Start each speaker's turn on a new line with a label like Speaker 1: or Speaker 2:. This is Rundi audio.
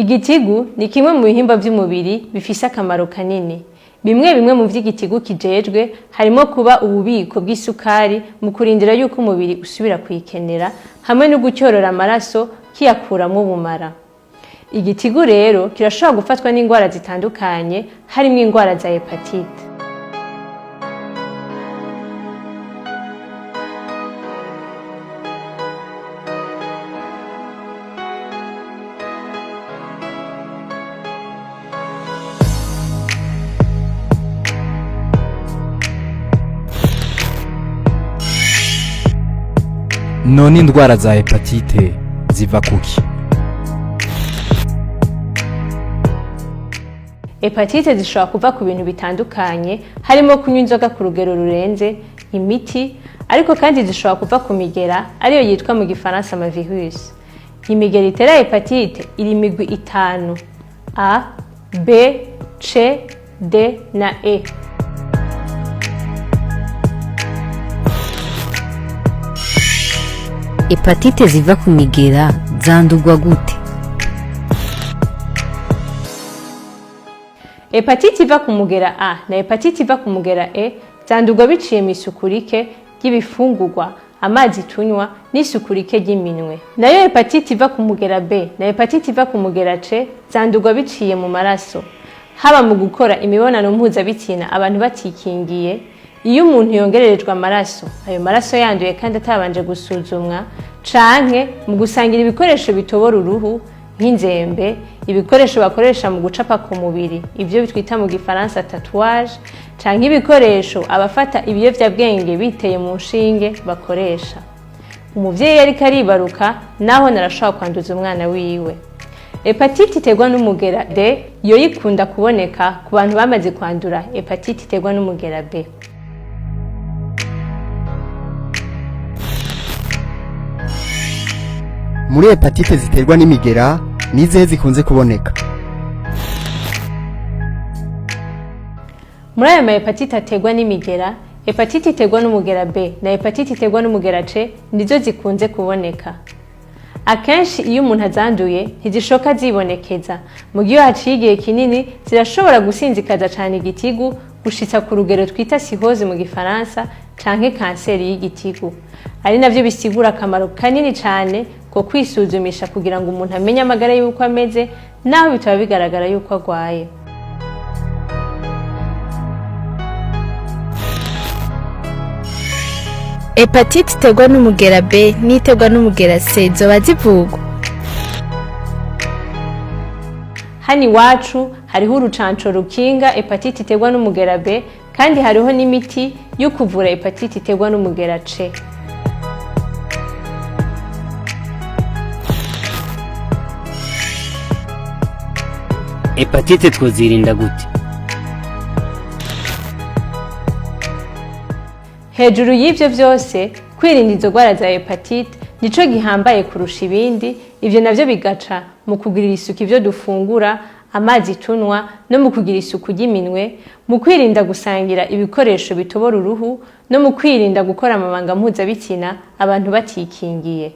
Speaker 1: Igitigu ni kimwe mu bihimba by'umubiri bifise akamaro kanini. Bimwe mu vy'igitigu kijejwe harimo kuba ububiko bw'isukari mu kurindira yuko umubiri usubira kuyikenera hamwe no gucyorora amaraso kiyakuramwo ubumara. Igitigu rero kirashobora gufatwa n'indwara zitandukanye harimo indwara za hepatite.
Speaker 2: None indwara za hepatite ziva kuki?
Speaker 1: Hepatite zishobora kuva ku bintu bitandukanye harimo kunywa inzoga ku rugero rurenze, imiti, ariko kandi zishobora kuva ku migera ariyo yitwa mu gifaransa amavirus. Imigera itera hepatite iri imigwi 5: A, B, C, D na E.
Speaker 3: Hepatite ziva ku migera zandurwa gute?
Speaker 1: Hepatite iva ku mugera A na hepatite iva ku mugera E zandurwa biciye mu isuku rike ry'ibifungurwa, amazi tunywa n'isuku rike ry'iminwe. Nayo hepatite iva ku mugera B na hepatite iva ku mugera C zandurwa biciye mu maraso, haba mu gukora imibonano mpuzabitsina abantu batikingiye. Iyo umuntu yongererejwe amaraso, ayo maraso yanduye kandi atabanje gusuzumwa, canke mu gusangira ibikoresho bitobora uruhu nk'inzembe, ibikoresho bakoresha mu gucapa ku mubiri, ivyo bitwita mu gifaransa tatouage, canke ibikoresho abafata ibiyovyabwenge biteye mu nshinge bakoresha. Umuvyeyi ariko aribaruka naho narashobora kwanduza umwana wiwe. Hepatite iterwa n'umugera D yo yikunda kuboneka ku bantu bamaze kwandura hepatite iterwa n'umugera B.
Speaker 4: Muri hepatite ziterwa n'imigera nizihe zikunze kuboneka?
Speaker 1: Muri aya mahepatite aterwa n'imigera, hepatite iterwa n'umugera B na hepatite iterwa n'umugera C nizo zikunze kuboneka. Akenshi iyo umuntu azanduye ntizishoka zibonekeza, mu gihe haciye igihe kinini zirashobora gusinzikaza cyane igitigu gushitsa ku rugero twita cirrhose mu gifaransa canke kanseri y'igitigu. Ari navyo bisigura akamaro kanini cyane ko kwisuzumisha kugira ngo umuntu amenye amagara y'uko ameze naho bitaba bigaragara yuko agwaye.
Speaker 5: Hepatite iterwa n'umugera B n'iterwa n'umugera C zoba zivugwa?
Speaker 1: Hano iwacu hariho urucanco rukinga hepatite iterwa n'umugera B kandi hariho n'imiti yo kuvura hepatite iterwa n'umugera C.
Speaker 6: Hepatite twozirinda gute?
Speaker 1: Hejuru y'ivyo vyose, kwirinda izo ndwara za hepatite nico gihambaye kurusha ibindi. Ivyo navyo bigaca mu kugira isuku ivyo dufungura, amazi tunywa no mu kugira isuku ry'iminwe, mu kwirinda gusangira ibikoresho bitobora uruhu no mu kwirinda gukora amabanga mpuzabitsina abantu batikingiye.